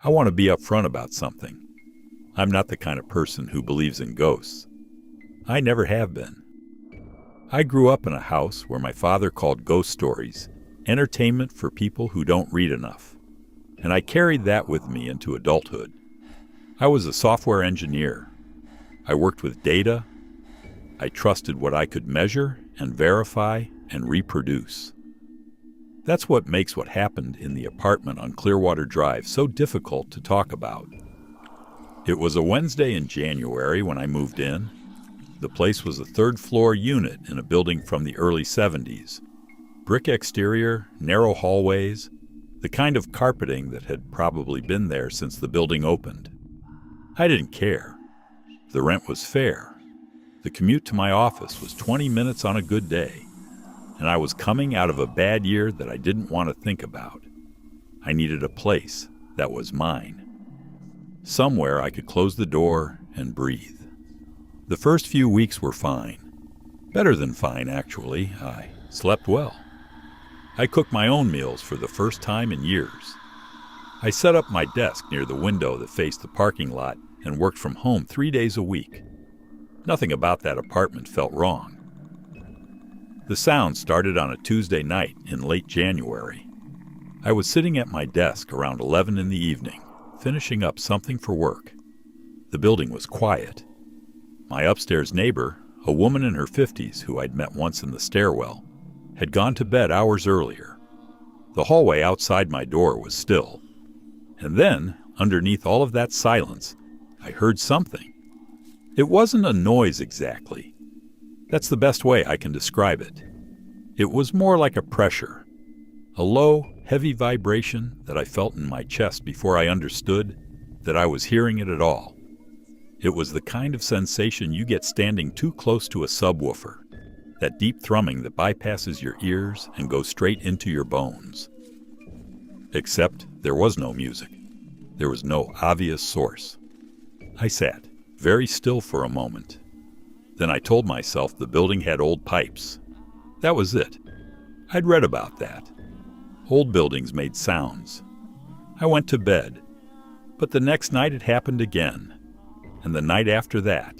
I want to be upfront about something. I'm not the kind of person who believes in ghosts. I never have been. I grew up in a house where my father called ghost stories entertainment for people who don't read enough, and I carried that with me into adulthood. I was a software engineer. I worked with data. I trusted what I could measure and verify and reproduce. That's what makes what happened in the apartment on Clearwater Drive so difficult to talk about. It was a Wednesday in January when I moved in. The place was a third-floor unit in a building from the early 70s. Brick exterior, narrow hallways, the kind of carpeting that had probably been there since the building opened. I didn't care. The rent was fair. The commute to my office was 20 minutes on a good day. And I was coming out of a bad year that I didn't want to think about. I needed a place that was mine. Somewhere I could close the door and breathe. The first few weeks were fine. Better than fine, actually. I slept well. I cooked my own meals for the first time in years. I set up my desk near the window that faced the parking lot and worked from home 3 days a week. Nothing about that apartment felt wrong. The sound started on a Tuesday night in late January. I was sitting at my desk around 11 in the evening, finishing up something for work. The building was quiet. My upstairs neighbor, a woman in her 50s who I'd met once in the stairwell, had gone to bed hours earlier. The hallway outside my door was still. And then, underneath all of that silence, I heard something. It wasn't a noise exactly. That's the best way I can describe it. It was more like a pressure, a low, heavy vibration that I felt in my chest before I understood that I was hearing it at all. It was the kind of sensation you get standing too close to a subwoofer, that deep thrumming that bypasses your ears and goes straight into your bones. Except there was no music. There was no obvious source. I sat, very still for a moment. Then I told myself the building had old pipes. That was it. I'd read about that. Old buildings made sounds. I went to bed. But the next night it happened again. And the night after that.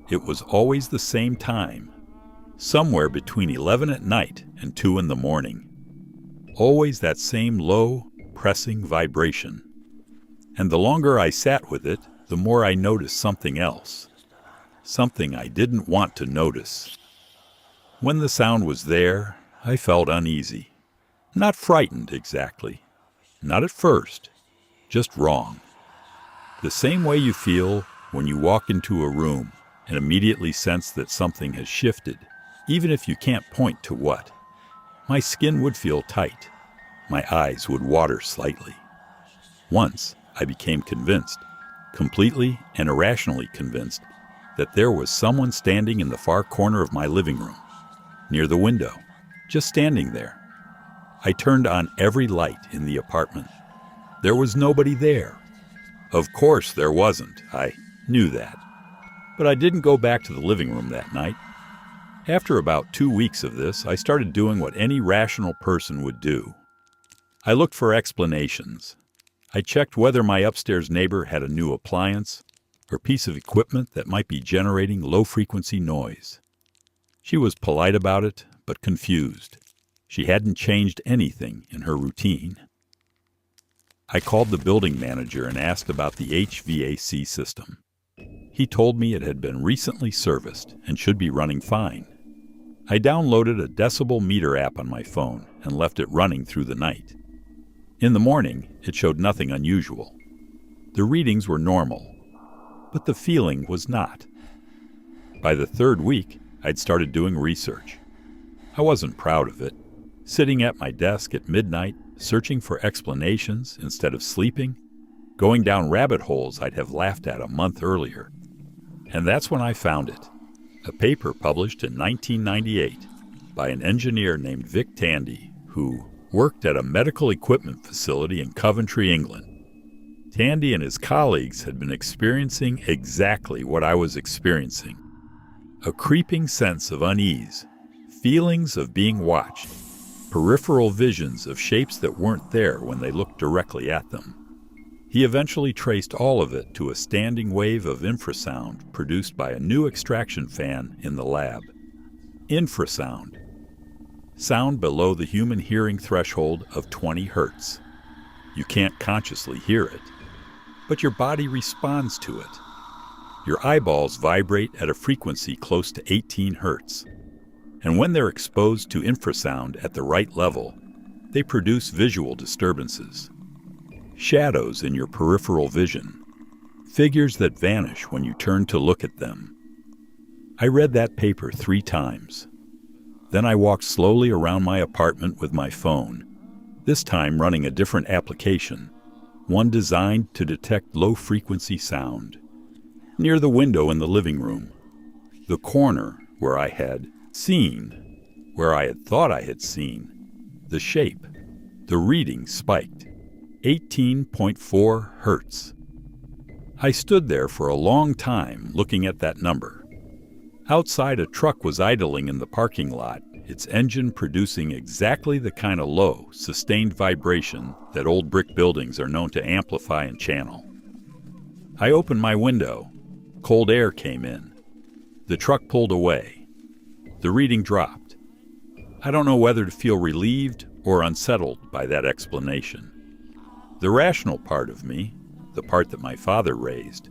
It was always the same time. Somewhere between 11 at night and 2 in the morning. Always that same low, pressing vibration. And the longer I sat with it, the more I noticed something else. Something I didn't want to notice. When the sound was there, I felt uneasy. Not frightened exactly. Not at first. Just wrong. The same way you feel when you walk into a room and immediately sense that something has shifted, even if you can't point to what. My skin would feel tight. My eyes would water slightly. Once, I became convinced, completely and irrationally convinced, that there was someone standing in the far corner of my living room, near the window, just standing there. I turned on every light in the apartment. There was nobody there. Of course there wasn't. I knew that. But I didn't go back to the living room that night. After about 2 weeks of this, I started doing what any rational person would do. I looked for explanations. I checked whether my upstairs neighbor had a new appliance or piece of equipment that might be generating low-frequency noise. She was polite about it, but confused. She hadn't changed anything in her routine. I called the building manager and asked about the HVAC system. He told me it had been recently serviced and should be running fine. I downloaded a decibel meter app on my phone and left it running through the night. In the morning, it showed nothing unusual. The readings were normal, but the feeling was not. By the 3rd week, I'd started doing research. I wasn't proud of it, sitting at my desk at midnight, searching for explanations instead of sleeping, going down rabbit holes I'd have laughed at a month earlier. And that's when I found it, a paper published in 1998 by an engineer named Vic Tandy, who worked at a medical equipment facility in Coventry, England. Tandy and his colleagues had been experiencing exactly what I was experiencing. A creeping sense of unease, feelings of being watched, peripheral visions of shapes that weren't there when they looked directly at them. He eventually traced all of it to a standing wave of infrasound produced by a new extraction fan in the lab. Infrasound. Sound below the human hearing threshold of 20 hertz. You can't consciously hear it, but your body responds to it. Your eyeballs vibrate at a frequency close to 18 hertz, and when they're exposed to infrasound at the right level, they produce visual disturbances. Shadows in your peripheral vision, figures that vanish when you turn to look at them. I read that paper 3 times. Then I walked slowly around my apartment with my phone, this time running a different application, one designed to detect low-frequency sound. Near the window in the living room, the corner where I had thought I had seen, the shape, the reading spiked. 18.4 hertz. I stood there for a long time looking at that number. Outside, a truck was idling in the parking lot, its engine producing exactly the kind of low, sustained vibration that old brick buildings are known to amplify and channel. I opened my window. Cold air came in. The truck pulled away. The reading dropped. I don't know whether to feel relieved or unsettled by that explanation. The rational part of me, the part that my father raised,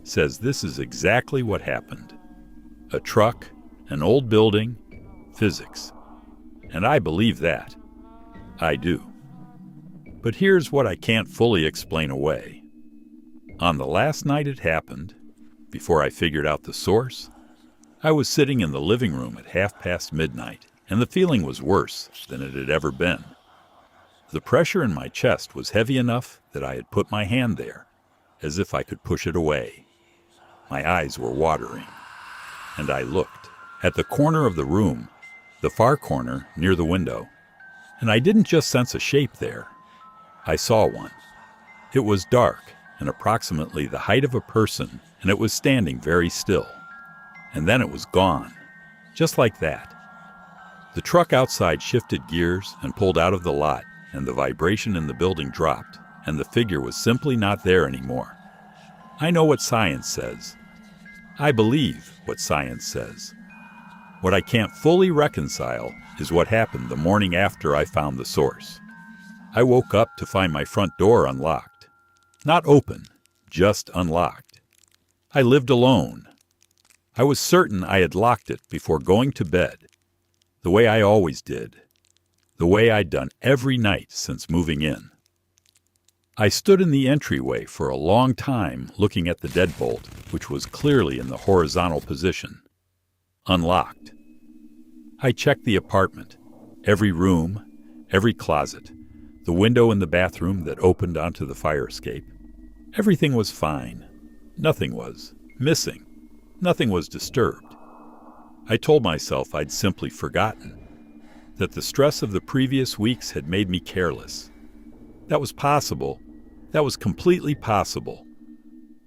says this is exactly what happened. A truck, an old building, physics. And I believe that. I do. But here's what I can't fully explain away. On the last night it happened, before I figured out the source, I was sitting in the living room at midnight, and the feeling was worse than it had ever been. The pressure in my chest was heavy enough that I had put my hand there, as if I could push it away. My eyes were watering, and I looked at the corner of the room, the far corner near the window, and I didn't just sense a shape there. I saw one. It was dark and approximately the height of a person, and it was standing very still. And then it was gone, just like that. The truck outside shifted gears and pulled out of the lot, and the vibration in the building dropped, and the figure was simply not there anymore. I know what science says. I believe what science says. What I can't fully reconcile is what happened the morning after I found the source. I woke up to find my front door unlocked. Not open, just unlocked. I lived alone. I was certain I had locked it before going to bed, the way I always did. The way I'd done every night since moving in. I stood in the entryway for a long time looking at the deadbolt, which was clearly in the horizontal position. Unlocked. I checked the apartment, every room, every closet, the window in the bathroom that opened onto the fire escape. Everything was fine. Nothing was missing. Nothing was disturbed. I told myself I'd simply forgotten, that the stress of the previous weeks had made me careless. That was possible. That was completely possible.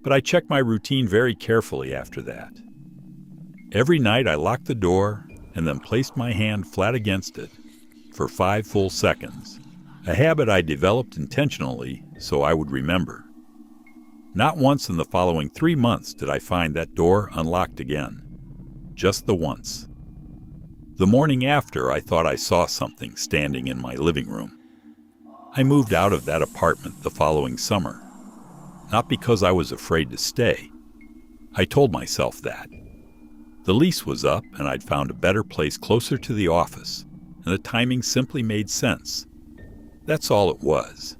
But I checked my routine very carefully after that. Every night I locked the door and then placed my hand flat against it for 5 full seconds, a habit I developed intentionally so I would remember. Not once in the following 3 months did I find that door unlocked again. Just the once. The morning after, I thought I saw something standing in my living room. I moved out of that apartment the following summer. Not because I was afraid to stay. I told myself that. The lease was up and I'd found a better place closer to the office, and the timing simply made sense. That's all it was.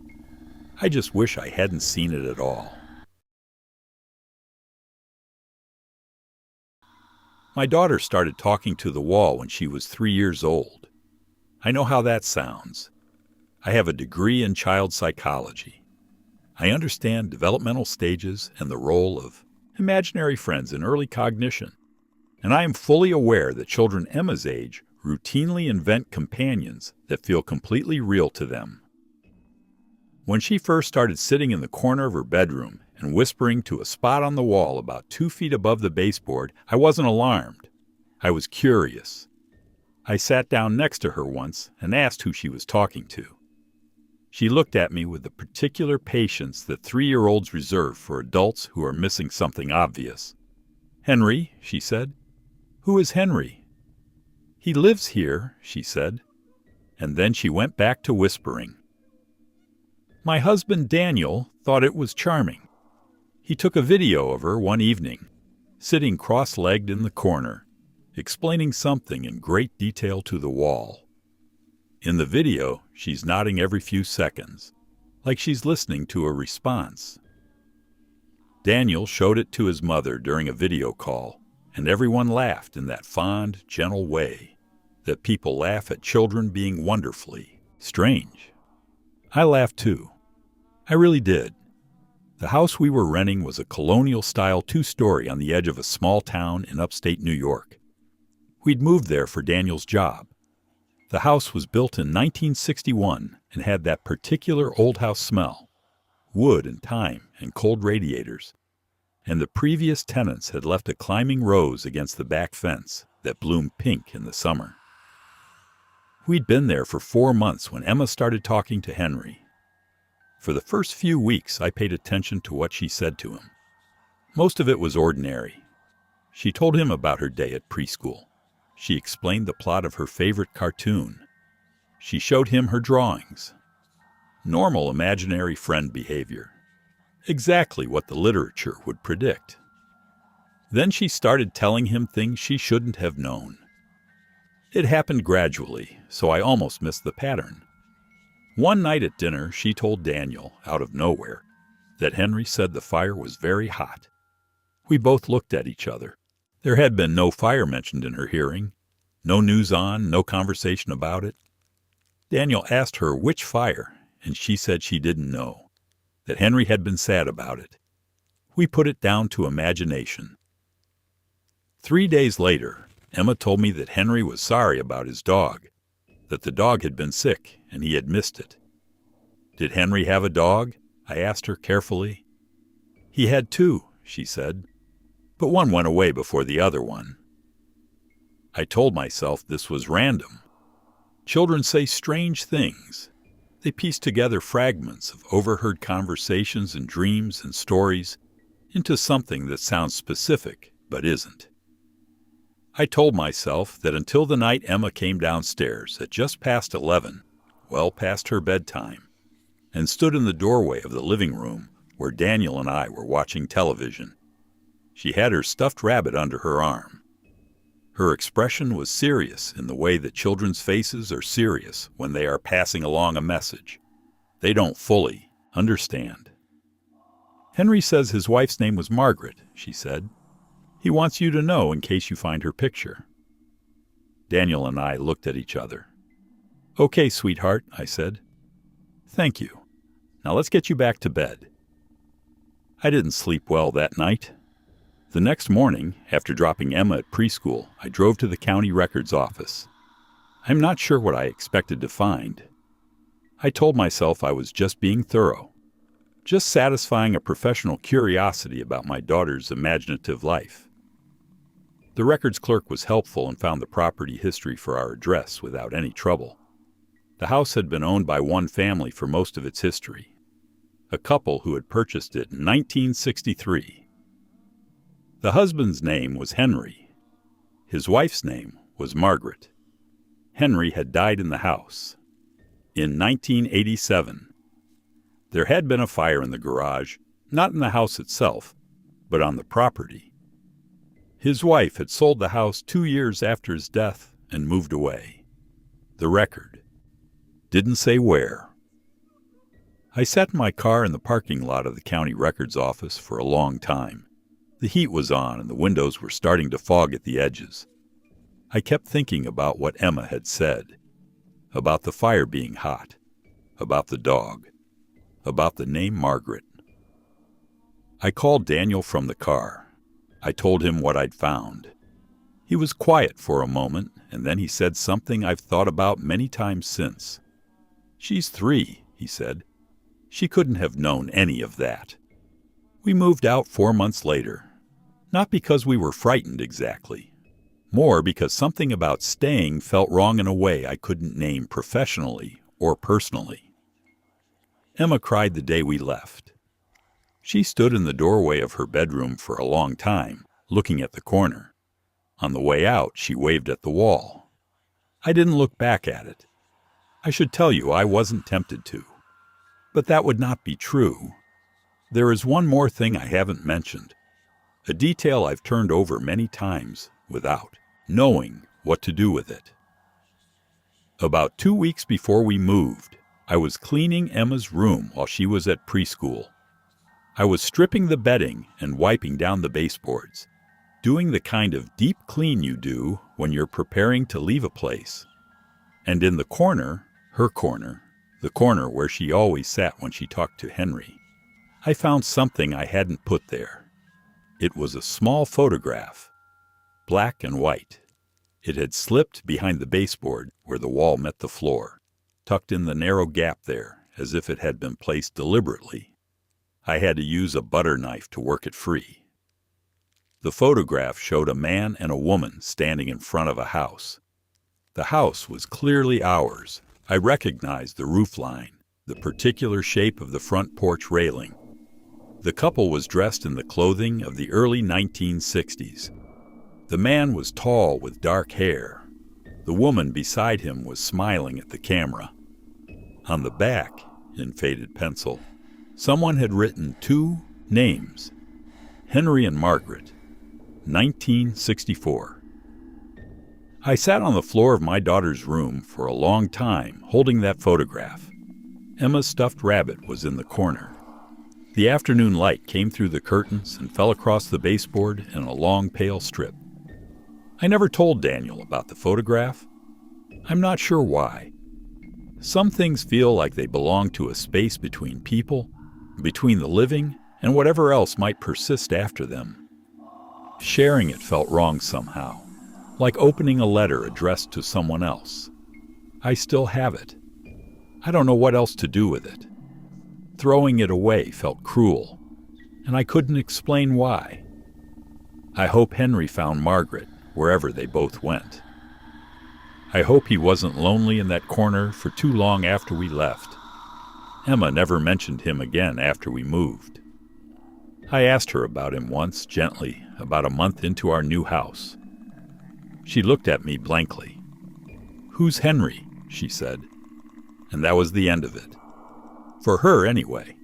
I just wish I hadn't seen it at all. My daughter started talking to the wall when she was 3 years old. I know how that sounds. I have a degree in child psychology. I understand developmental stages and the role of imaginary friends in early cognition. And I am fully aware that children Emma's age routinely invent companions that feel completely real to them. When she first started sitting in the corner of her bedroom and whispering to a spot on the wall about 2 feet above the baseboard, I wasn't alarmed. I was curious. I sat down next to her once and asked who she was talking to. She looked at me with the particular patience that 3-year-olds reserve for adults who are missing something obvious. "Henry," she said. "Who is Henry?" "He lives here," she said. And then she went back to whispering. My husband Daniel thought it was charming. He took a video of her one evening, sitting cross-legged in the corner, explaining something in great detail to the wall. In the video, she's nodding every few seconds, like she's listening to a response. Daniel showed it to his mother during a video call, and everyone laughed in that fond, gentle way that people laugh at children being wonderfully strange. I laughed too. I really did. The house we were renting was a colonial-style 2-story on the edge of a small town in upstate New York. We'd moved there for Daniel's job. The house was built in 1961 and had that particular old house smell, wood and thyme and cold radiators, and the previous tenants had left a climbing rose against the back fence that bloomed pink in the summer. We'd been there for 4 months when Emma started talking to Henry. For the first few weeks, I paid attention to what she said to him. Most of it was ordinary. She told him about her day at preschool. She explained the plot of her favorite cartoon. She showed him her drawings. Normal imaginary friend behavior. Exactly what the literature would predict. Then she started telling him things she shouldn't have known. It happened gradually, so I almost missed the pattern. One night at dinner, she told Daniel, out of nowhere, that Henry said the fire was very hot. We both looked at each other. There had been no fire mentioned in her hearing, no news on, no conversation about it. Daniel asked her which fire, and she said she didn't know, that Henry had been sad about it. We put it down to imagination. 3 days later, Emma told me that Henry was sorry about his dog, that the dog had been sick and he had missed it. Did Henry have a dog? I asked her carefully. He had 2, she said, but one went away before the other one. I told myself this was random. Children say strange things. They piece together fragments of overheard conversations and dreams and stories into something that sounds specific but isn't. I told myself that until the night Emma came downstairs at just past 11, well past her bedtime, and stood in the doorway of the living room where Daniel and I were watching television. She had her stuffed rabbit under her arm. Her expression was serious in the way that children's faces are serious when they are passing along a message. They don't fully understand. Henry says his wife's name was Margaret, she said. He wants you to know in case you find her picture. Daniel and I looked at each other. Okay, sweetheart, I said. Thank you. Now let's get you back to bed. I didn't sleep well that night. The next morning, after dropping Emma at preschool, I drove to the county records office. I'm not sure what I expected to find. I told myself I was just being thorough, just satisfying a professional curiosity about my daughter's imaginative life. The records clerk was helpful and found the property history for our address without any trouble. The house had been owned by one family for most of its history, a couple who had purchased it in 1963. The husband's name was Henry. His wife's name was Margaret. Henry had died in the house in 1987. There had been a fire in the garage, not in the house itself, but on the property. His wife had sold the house 2 years after his death and moved away. The record didn't say where. I sat in my car in the parking lot of the county records office for a long time. The heat was on and the windows were starting to fog at the edges. I kept thinking about what Emma had said, about the fire being hot, about the dog, about the name Margaret. I called Daniel from the car. I told him what I'd found. He was quiet for a moment, and then he said something I've thought about many times since. She's 3, he said. She couldn't have known any of that. We moved out 4 months later. Not because we were frightened exactly. More because something about staying felt wrong in a way I couldn't name professionally or personally. Emma cried the day we left. She stood in the doorway of her bedroom for a long time, looking at the corner. On the way out, she waved at the wall. I didn't look back at it. I should tell you I wasn't tempted to. But that would not be true. There is one more thing I haven't mentioned, a detail I've turned over many times without knowing what to do with it. About 2 weeks before we moved, I was cleaning Emma's room while she was at preschool. I was stripping the bedding and wiping down the baseboards, doing the kind of deep clean you do when you're preparing to leave a place. And in the corner, her corner, the corner where she always sat when she talked to Henry, I found something I hadn't put there. It was a small photograph, black and white. It had slipped behind the baseboard where the wall met the floor, tucked in the narrow gap there as if it had been placed deliberately. I had to use a butter knife to work it free. The photograph showed a man and a woman standing in front of a house. The house was clearly ours. I recognized the roof line, the particular shape of the front porch railing. The couple was dressed in the clothing of the early 1960s. The man was tall with dark hair. The woman beside him was smiling at the camera. On the back, in faded pencil, someone had written 2 names, Henry and Margaret, 1964. I sat on the floor of my daughter's room for a long time, holding that photograph. Emma's stuffed rabbit was in the corner. The afternoon light came through the curtains and fell across the baseboard in a long, pale strip. I never told Daniel about the photograph. I'm not sure why. Some things feel like they belong to a space between people, between the living and whatever else might persist after them. Sharing it felt wrong somehow, like opening a letter addressed to someone else. I still have it. I don't know what else to do with it. Throwing it away felt cruel, and I couldn't explain why. I hope Henry found Margaret wherever they both went. I hope he wasn't lonely in that corner for too long after we left. Emma never mentioned him again after we moved. I asked her about him once, gently, about a month into our new house. She looked at me blankly. "Who's Henry?" she said. And that was the end of it. For her, anyway.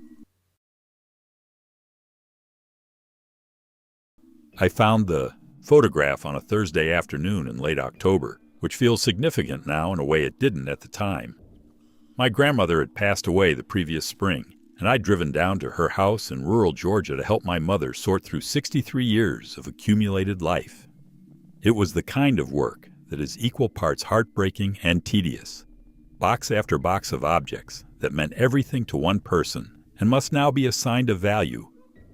I found the photograph on a Thursday afternoon in late October, which feels significant now in a way it didn't at the time. My grandmother had passed away the previous spring, and I'd driven down to her house in rural Georgia to help my mother sort through 63 years of accumulated life. It was the kind of work that is equal parts heartbreaking and tedious. Box after box of objects that meant everything to one person and must now be assigned a value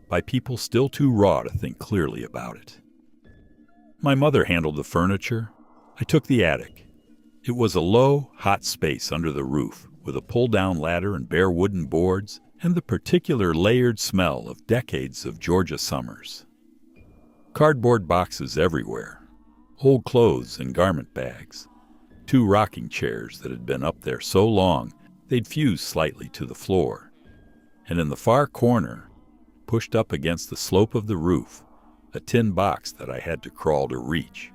by people still too raw to think clearly about it. My mother handled the furniture. I took the attic. It was a low, hot space under the roof with a pull-down ladder and bare wooden boards and the particular layered smell of decades of Georgia summers. Cardboard boxes everywhere, old clothes and garment bags, 2 rocking chairs that had been up there so long they'd fused slightly to the floor, and in the far corner, pushed up against the slope of the roof, a tin box that I had to crawl to reach.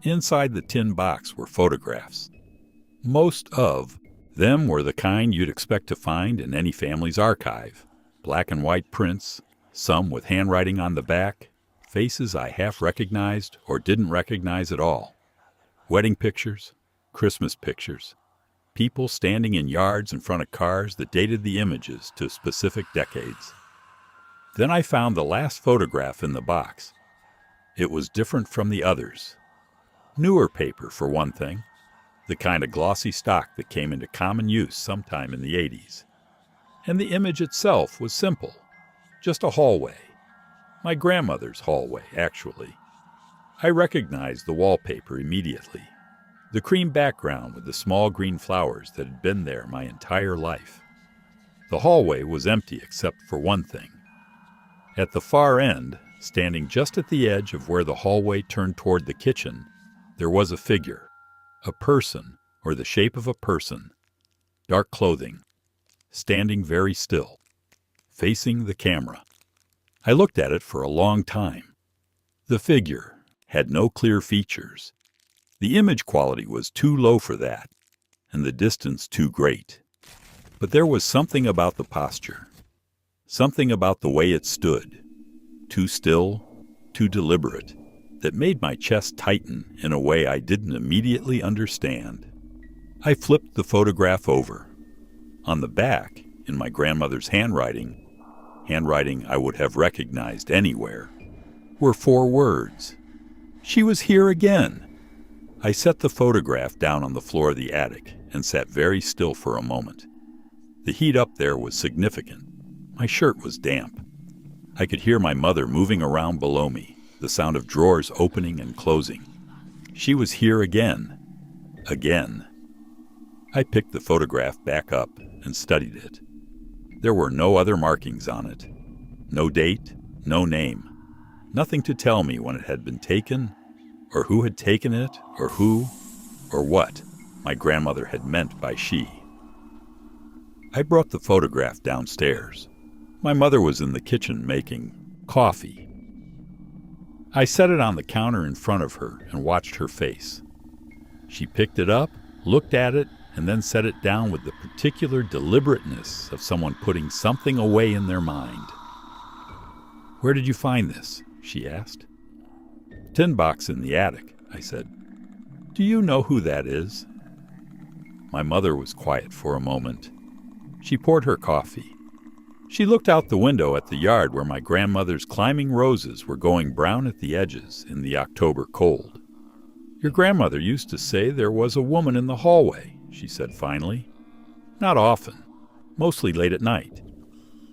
Inside the tin box were photographs. Most of them were the kind you'd expect to find in any family's archive. Black and white prints, some with handwriting on the back, faces I half recognized or didn't recognize at all. Wedding pictures, Christmas pictures, people standing in yards in front of cars that dated the images to specific decades. Then I found the last photograph in the box. It was different from the others. Newer paper, for one thing, the kind of glossy stock that came into common use sometime in the 80s. And the image itself was simple, just a hallway. My grandmother's hallway, actually. I recognized the wallpaper immediately. The cream background with the small green flowers that had been there my entire life. The hallway was empty except for one thing. At the far end, standing just at the edge of where the hallway turned toward the kitchen, there was a figure, a person, or the shape of a person, dark clothing, standing very still, facing the camera. I looked at it for a long time. The figure had no clear features. The image quality was too low for that, and the distance too great. But there was something about the posture, something about the way it stood, too still, too deliberate, that made my chest tighten in a way I didn't immediately understand. I flipped the photograph over. On the back, in my grandmother's handwriting I would have recognized anywhere, were 4 words. She was here again. I set the photograph down on the floor of the attic and sat very still for a moment. The heat up there was significant. My shirt was damp. I could hear my mother moving around below me, the sound of drawers opening and closing. She was here again. Again. I picked the photograph back up and studied it. There were no other markings on it. No date, no name. Nothing to tell me when it had been taken, or who had taken it, or who, or what my grandmother had meant by she. I brought the photograph downstairs. My mother was in the kitchen making coffee. I set it on the counter in front of her and watched her face. She picked it up, looked at it, and then set it down with the particular deliberateness of someone putting something away in their mind. "Where did you find this?" she asked. "Tin box in the attic," I said. "Do you know who that is?" My mother was quiet for a moment. She poured her coffee. She looked out the window at the yard where my grandmother's climbing roses were going brown at the edges in the October cold. "Your grandmother used to say there was a woman in the hallway," she said finally. "Not often, mostly late at night.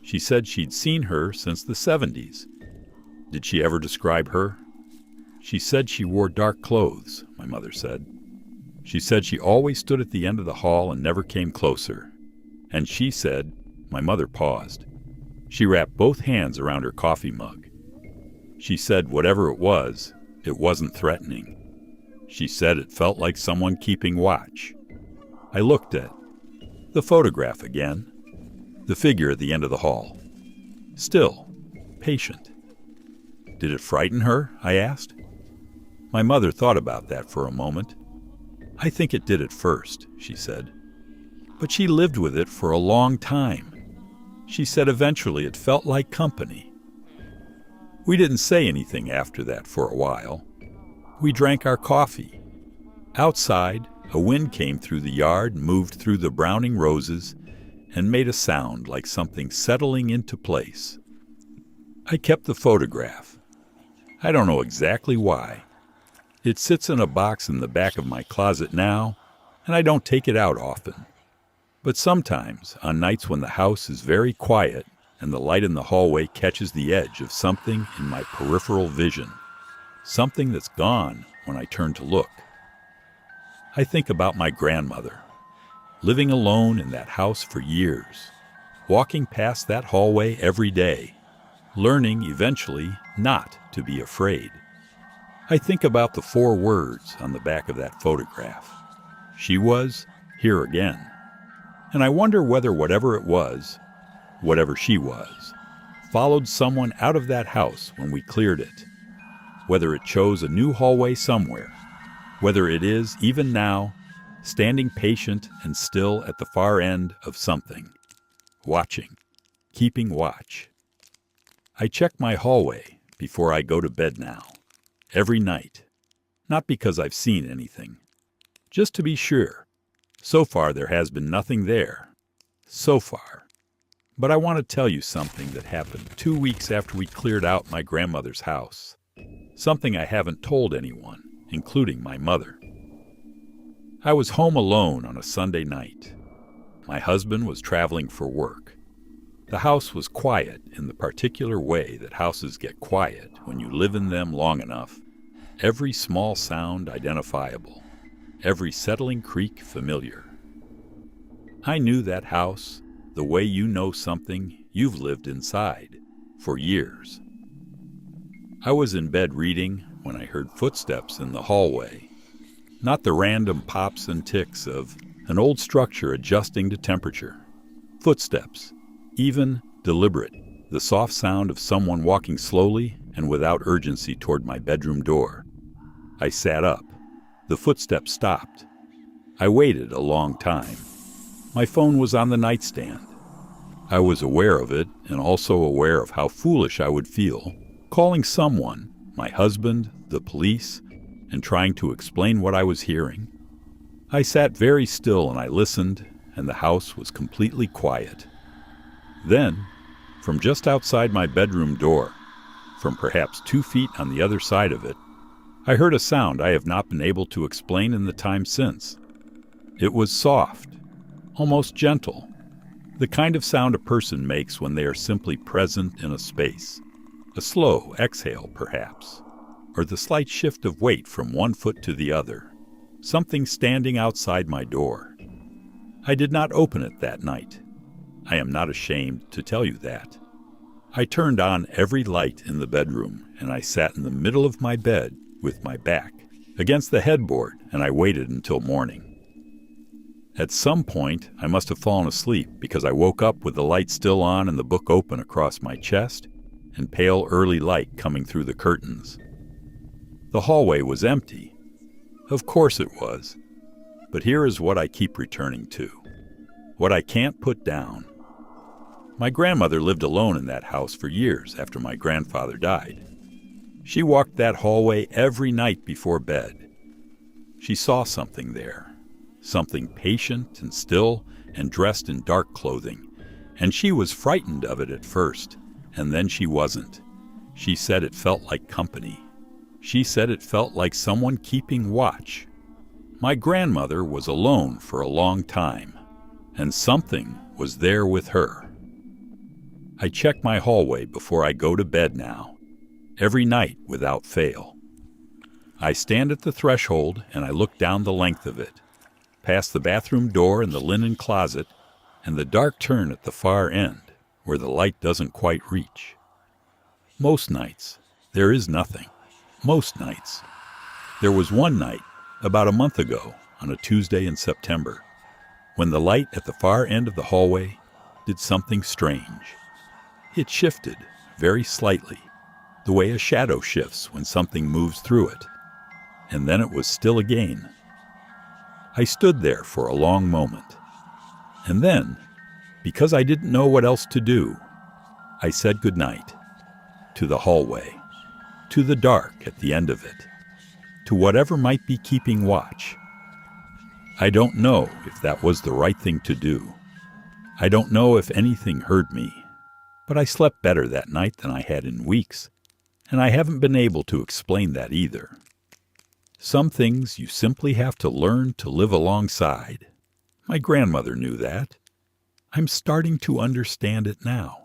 She said she'd seen her since the 70s. Did she ever describe her?" "She said she wore dark clothes," my mother said. "She said she always stood at the end of the hall and never came closer. And she said," my mother paused. She wrapped both hands around her coffee mug. "She said whatever it wasn't threatening. She said it felt like someone keeping watch." I looked at the photograph again. The figure at the end of the hall. Still, patient. "Did it frighten her?" I asked. My mother thought about that for a moment. "I think it did at first," she said. "But she lived with it for a long time. She said eventually it felt like company." We didn't say anything after that for a while. We drank our coffee. Outside, a wind came through the yard, moved through the browning roses, and made a sound like something settling into place. I kept the photograph. I don't know exactly why. It sits in a box in the back of my closet now, and I don't take it out often. But sometimes, on nights when the house is very quiet and the light in the hallway catches the edge of something in my peripheral vision, something that's gone when I turn to look, I think about my grandmother, living alone in that house for years, walking past that hallway every day, learning eventually not to be afraid. I think about the 4 words on the back of that photograph. She was here again. And I wonder whether whatever it was, whatever she was, followed someone out of that house when we cleared it. Whether it chose a new hallway somewhere. Whether it is, even now, standing patient and still at the far end of something. Watching. Keeping watch. I check my hallway before I go to bed now. Every night. Not because I've seen anything. Just to be sure. So far there has been nothing there. So far. But I want to tell you something that happened 2 weeks after we cleared out my grandmother's house. Something I haven't told anyone, including my mother. I was home alone on a Sunday night. My husband was traveling for work. The house was quiet in the particular way that houses get quiet when you live in them long enough. Every small sound identifiable. Every settling creak familiar. I knew that house the way you know something you've lived inside for years. I was in bed reading when I heard footsteps in the hallway. Not the random pops and ticks of an old structure adjusting to temperature. Footsteps, even, deliberate, the soft sound of someone walking slowly and without urgency toward my bedroom door. I sat up. The footsteps stopped. I waited a long time. My phone was on the nightstand. I was aware of it and also aware of how foolish I would feel calling someone, my husband, the police, and trying to explain what I was hearing. I sat very still and I listened, and the house was completely quiet. Then, from just outside my bedroom door, from perhaps 2 feet on the other side of it, I heard a sound I have not been able to explain in the time since. It was soft, almost gentle, the kind of sound a person makes when they are simply present in a space. A slow exhale, perhaps, or the slight shift of weight from one foot to the other, something standing outside my door. I did not open it that night. I am not ashamed to tell you that. I turned on every light in the bedroom, and I sat in the middle of my bed with my back against the headboard, and I waited until morning. At some point, I must have fallen asleep because I woke up with the light still on and the book open across my chest and pale early light coming through the curtains. The hallway was empty. Of course it was. But here is what I keep returning to, what I can't put down. My grandmother lived alone in that house for years after my grandfather died. She walked that hallway every night before bed. She saw something there. Something patient and still and dressed in dark clothing, and she was frightened of it at first, and then she wasn't. She said it felt like company. She said it felt like someone keeping watch. My grandmother was alone for a long time, and something was there with her. I check my hallway before I go to bed now, every night without fail. I stand at the threshold and I look down the length of it, past the bathroom door and the linen closet, and the dark turn at the far end, where the light doesn't quite reach. Most nights, there is nothing. Most nights. There was one night, about a month ago, on a Tuesday in September, when the light at the far end of the hallway did something strange. It shifted, very slightly, the way a shadow shifts when something moves through it, and then it was still again. I stood there for a long moment, and then, because I didn't know what else to do, I said goodnight to the hallway, to the dark at the end of it, to whatever might be keeping watch. I don't know if that was the right thing to do. I don't know if anything heard me, but I slept better that night than I had in weeks, and I haven't been able to explain that either. Some things you simply have to learn to live alongside. My grandmother knew that. I'm starting to understand it now.